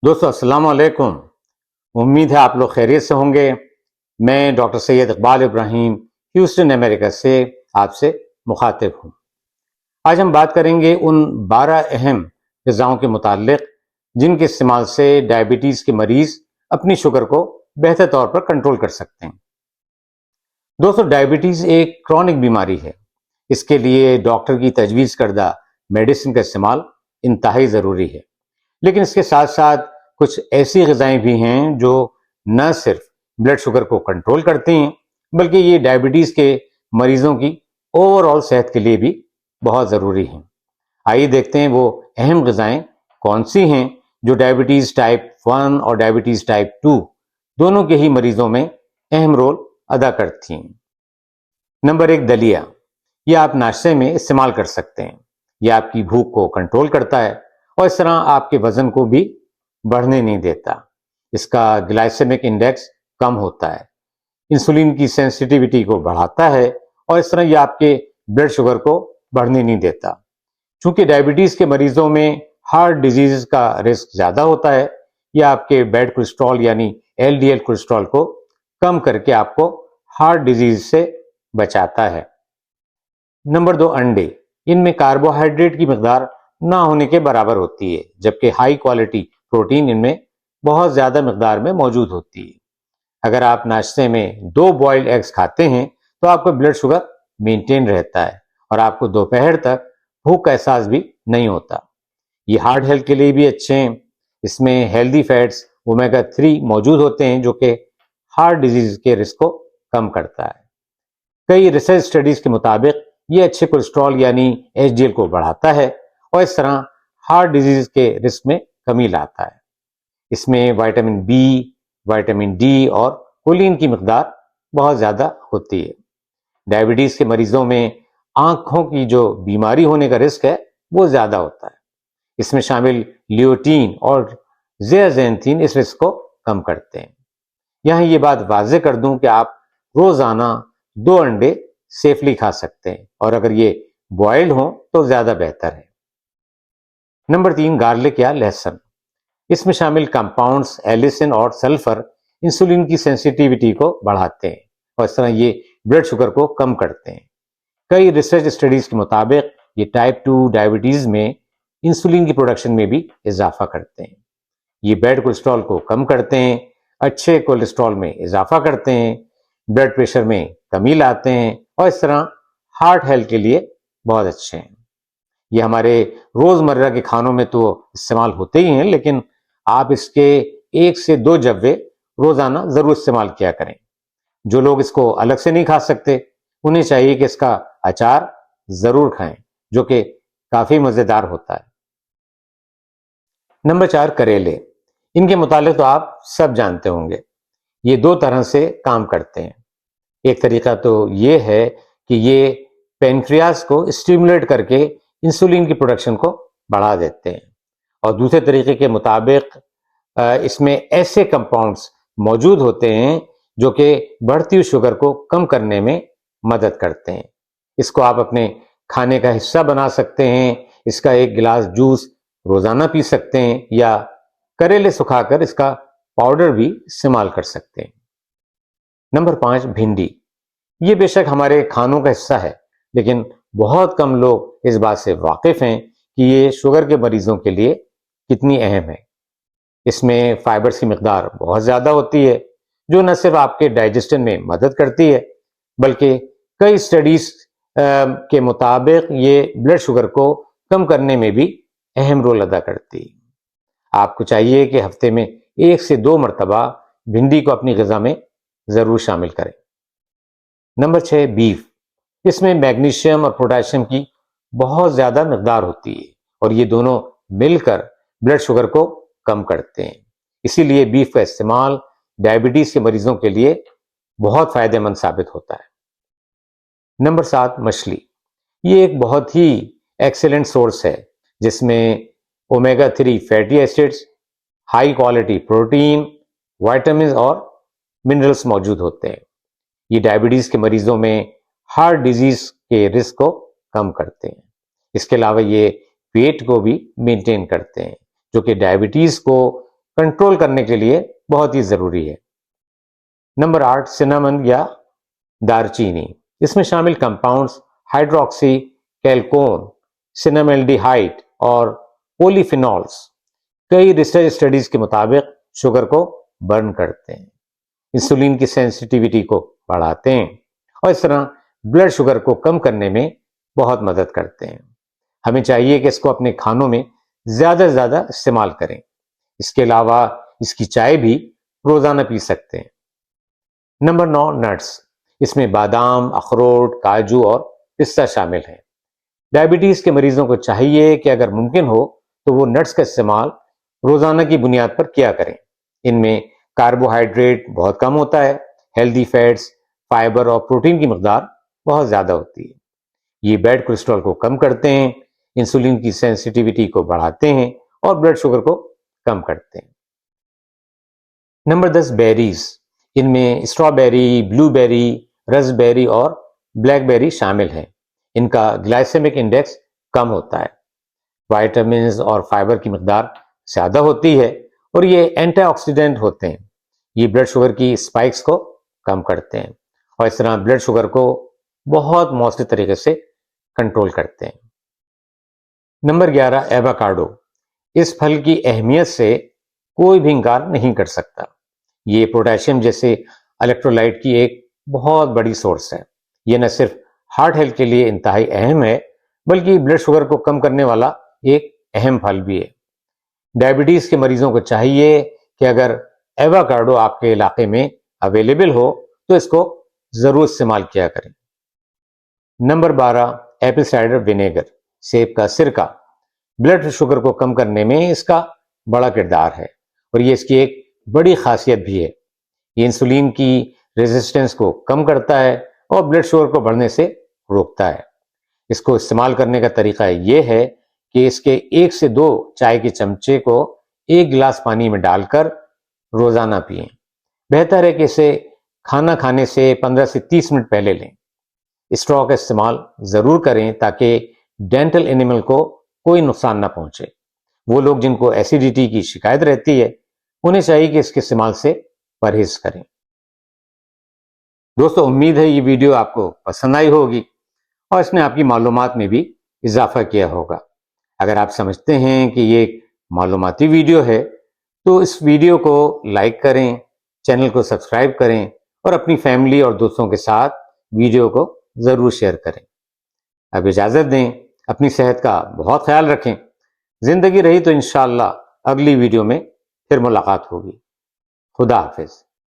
دوستو السلام علیکم. امید ہے آپ لوگ خیریت سے ہوں گے. میں ڈاکٹر سید اقبال ابراہیم ہیوسٹن امریکہ سے آپ سے مخاطب ہوں. آج ہم بات کریں گے ان 12 اہم غذاؤں کے متعلق جن کے استعمال سے ڈائبٹیز کے مریض اپنی شوگر کو بہتر طور پر کنٹرول کر سکتے ہیں. دوستو ڈائبٹیز ایک کرونک بیماری ہے. اس کے لیے ڈاکٹر کی تجویز کردہ میڈیسن کا استعمال انتہائی ضروری ہے. لیکن اس کے ساتھ ساتھ کچھ ایسی غذائیں بھی ہیں جو نہ صرف بلڈ شوگر کو کنٹرول کرتی ہیں بلکہ یہ ڈائبٹیز کے مریضوں کی اوور آل صحت کے لیے بھی بہت ضروری ہیں. آئیے دیکھتے ہیں وہ اہم غذائیں کون سی ہیں جو ڈائبٹیز ٹائپ 1 اور ڈائبٹیز ٹائپ 2 دونوں کے ہی مریضوں میں اہم رول ادا کرتی ہیں. نمبر 1، دلیا. یہ آپ ناشتے میں استعمال کر سکتے ہیں. یہ آپ کی بھوک کو کنٹرول کرتا ہے اور اس طرح آپ کے وزن کو بھی بڑھنے نہیں دیتا. اس کا گلائسیمک انڈیکس کم ہوتا ہے، انسولین کی سینسٹیویٹی کو بڑھاتا ہے اور اس طرح یہ آپ کے بلڈ شوگر کو بڑھنے نہیں دیتا. چونکہ ڈائبٹیز کے مریضوں میں ہارٹ ڈیزیز کا رسک زیادہ ہوتا ہے، یہ آپ کے بیڈ کولیسٹرول یعنی LDL کولیسٹرول کو کم کر کے آپ کو ہارٹ ڈیزیز سے بچاتا ہے. نمبر 2، انڈے. ان میں کاربوہائیڈریٹ کی مقدار نہ ہونے کے برابر ہوتی ہے جبکہ ہائی کوالٹی پروٹین ان میں بہت زیادہ مقدار میں موجود ہوتی ہے. اگر آپ ناشتے میں 2 بوائلڈ ایگز کھاتے ہیں تو آپ کا بلڈ شوگر مینٹین رہتا ہے اور آپ کو دوپہر تک بھوک کا احساس بھی نہیں ہوتا. یہ ہارٹ ہیلتھ کے لیے بھی اچھے ہیں. اس میں ہیلدی فیٹس اومیگا 3 موجود ہوتے ہیں جو کہ ہارٹ ڈیزیز کے رسک کو کم کرتا ہے. کئی ریسرچ اسٹڈیز کے مطابق یہ اچھے کولیسٹرول یعنی HDL کو بڑھاتا ہے اور اس طرح ہارٹ ڈیزیز کے رسک میں کمی لاتا ہے. اس میں وائٹامن B، وائٹامن D اور کولین کی مقدار بہت زیادہ ہوتی ہے. ڈائبٹیز کے مریضوں میں آنکھوں کی جو بیماری ہونے کا رسک ہے وہ زیادہ ہوتا ہے. اس میں شامل لیوٹین اور زیازینتھین اس رسک کو کم کرتے ہیں. یہاں یہ بات واضح کر دوں کہ آپ روزانہ 2 انڈے سیفلی کھا سکتے ہیں اور اگر یہ بوائلڈ ہوں تو زیادہ بہتر ہے. نمبر 3، گارلک یا لہسن. اس میں شامل کمپاؤنڈز ایلیسن اور سلفر انسولین کی سینسٹیویٹی کو بڑھاتے ہیں اور اس طرح یہ بلڈ شوگر کو کم کرتے ہیں. کئی ریسرچ اسٹڈیز کے مطابق یہ ٹائپ 2 ڈائبٹیز میں انسولین کی پروڈکشن میں بھی اضافہ کرتے ہیں. یہ بیڈ کولیسٹرول کو کم کرتے ہیں، اچھے کولیسٹرول میں اضافہ کرتے ہیں، بلڈ پریشر میں کمی لاتے ہیں اور اس طرح ہارٹ ہیلتھ کے لیے بہت اچھے ہیں. یہ ہمارے روزمرہ کے کھانوں میں تو استعمال ہوتے ہی ہیں لیکن آپ اس کے 1 سے 2 جوے روزانہ ضرور استعمال کیا کریں. جو لوگ اس کو الگ سے نہیں کھا سکتے انہیں چاہیے کہ اس کا اچار ضرور کھائیں جو کہ کافی مزیدار ہوتا ہے. نمبر 4، کریلے. ان کے متعلق تو آپ سب جانتے ہوں گے. یہ 2 طرح سے کام کرتے ہیں. ایک طریقہ تو یہ ہے کہ یہ پینکریاس کو اسٹیمولیٹ کر کے انسولین کی پروڈکشن کو بڑھا دیتے ہیں اور دوسرے طریقے کے مطابق اس میں ایسے کمپاؤنڈز موجود ہوتے ہیں جو کہ بڑھتی ہوئی شوگر کو کم کرنے میں مدد کرتے ہیں. اس کو آپ اپنے کھانے کا حصہ بنا سکتے ہیں. اس کا 1 گلاس جوس روزانہ پی سکتے ہیں یا کریلے سکھا کر اس کا پاؤڈر بھی استعمال کر سکتے ہیں. نمبر 5، بھنڈی. یہ بے شک ہمارے کھانوں کا حصہ ہے لیکن بہت کم لوگ اس بات سے واقف ہیں کہ یہ شوگر کے مریضوں کے لیے کتنی اہم ہے. اس میں فائبرز کی مقدار بہت زیادہ ہوتی ہے جو نہ صرف آپ کے ڈائجسشن میں مدد کرتی ہے بلکہ کئی اسٹڈیز کے مطابق یہ بلڈ شوگر کو کم کرنے میں بھی اہم رول ادا کرتی ہے. آپ کو چاہیے کہ ہفتے میں 1 سے 2 مرتبہ بھنڈی کو اپنی غذا میں ضرور شامل کریں. Number 6، beef. اس میں میگنیشیم اور پوٹاشیم کی بہت زیادہ مقدار ہوتی ہے اور یہ دونوں مل کر بلڈ شوگر کو کم کرتے ہیں. اسی لیے بیف کا استعمال ڈائبٹیز کے مریضوں کے لیے بہت فائدہ مند ثابت ہوتا ہے. نمبر 7، مچھلی. یہ ایک بہت ہی ایکسیلنٹ سورس ہے جس میں omega 3 fatty acids, high quality protein, vitamins اور منرلز موجود ہوتے ہیں. یہ ڈائبٹیز کے مریضوں میں ہارٹ ڈیزیز کے رسک کو کم کرتے ہیں. اس کے علاوہ یہ پیٹ کو بھی مینٹین کرتے ہیں جو کہ ڈائبٹیز کو کنٹرول کرنے کے لیے بہت ہی ضروری ہے۔ نمبر 8 سنامن یا دار چینی، اس میں شامل کمپاؤنڈز ہائیڈروکسی کیلکون، سیناملڈیہائڈ اور پولی فینولز کئی ریسرچ اسٹڈیز کے مطابق شوگر کو برن کرتے ہیں، انسولین کی سینسٹیویٹی کو بڑھاتے ہیں اور اس طرح بلڈ شوگر کو کم کرنے میں بہت مدد کرتے ہیں۔ ہمیں چاہیے کہ اس کو اپنے کھانوں میں زیادہ سے زیادہ استعمال کریں۔ اس کے علاوہ اس کی چائے بھی روزانہ پی سکتے ہیں۔ نمبر 9 نٹس، اس میں بادام، اخروٹ، کاجو اور پستہ شامل ہیں۔ ڈائبٹیز کے مریضوں کو چاہیے کہ اگر ممکن ہو تو وہ نٹس کا استعمال روزانہ کی بنیاد پر کیا کریں۔ ان میں کاربوہائیڈریٹ بہت کم ہوتا ہے، ہیلدی فیٹس، فائبر اور پروٹین کی مقدار بہت زیادہ ہوتی ہے۔ یہ بیڈ کولیسٹرول کو کم کرتے ہیں، انسولین کی سینسٹیویٹی کو بڑھاتے ہیں اور بلڈ شوگر کو کم کرتے ہیں۔ نمبر 10 بیریز، ان میں اسٹرابیری، بلو بیری، رسبیری اور بلیک بیری شامل ہیں۔ ان کا گلائسیمک انڈیکس کم ہوتا ہے، وائٹامنز اور فائبر کی مقدار زیادہ ہوتی ہے اور یہ اینٹی آکسیڈنٹ ہوتے ہیں۔ یہ بلڈ شوگر کی اسپائکس کو کم کرتے ہیں اور اس طرح بلڈ شوگر کو بہت مؤثر طریقے سے کنٹرول کرتے ہیں۔ نمبر 11 ایووکاڈو، اس پھل کی اہمیت سے کوئی بھی انکار نہیں کر سکتا۔ یہ پوٹاشیم جیسے الیکٹرولائٹ کی ایک بہت بڑی سورس ہے۔ یہ نہ صرف ہارٹ ہیلتھ کے لیے انتہائی اہم ہے بلکہ بلڈ شوگر کو کم کرنے والا ایک اہم پھل بھی ہے۔ ڈائبٹیز کے مریضوں کو چاہیے کہ اگر ایووکاڈو آپ کے علاقے میں اویلیبل ہو تو اس کو ضرور استعمال کیا کریں۔ نمبر 12 ایپل سائڈر ونیگر، سیب کا سرکہ، بلڈ شوگر کو کم کرنے میں اس کا بڑا کردار ہے اور یہ اس کی ایک بڑی خاصیت بھی ہے۔ یہ انسولین کی ریزسٹنس کو کم کرتا ہے اور بلڈ شوگر کو بڑھنے سے روکتا ہے۔ اس کو استعمال کرنے کا طریقہ یہ ہے کہ اس کے 1 سے 2 چائے کے چمچے کو 1 گلاس پانی میں ڈال کر روزانہ پئیں۔ بہتر ہے کہ اسے کھانا کھانے سے 15 سے 30 منٹ پہلے لیں۔ اسٹرا کا استعمال ضرور کریں تاکہ ڈینٹل اینیمل کو کوئی نقصان نہ پہنچے۔ وہ لوگ جن کو ایسیڈیٹی کی شکایت رہتی ہے انہیں چاہیے کہ اس کے استعمال سے پرہیز کریں۔ دوستو، امید ہے یہ ویڈیو آپ کو پسند آئی ہوگی اور اس نے آپ کی معلومات میں بھی اضافہ کیا ہوگا۔ اگر آپ سمجھتے ہیں کہ یہ ایک معلوماتی ویڈیو ہے تو اس ویڈیو کو لائک کریں، چینل کو سبسکرائب کریں اور اپنی فیملی اور دوستوں کے ساتھ ویڈیو کو ضرور شیئر کریں۔ اب اجازت دیں، اپنی صحت کا بہت خیال رکھیں۔ زندگی رہی تو انشاءاللہ اگلی ویڈیو میں پھر ملاقات ہوگی۔ خدا حافظ۔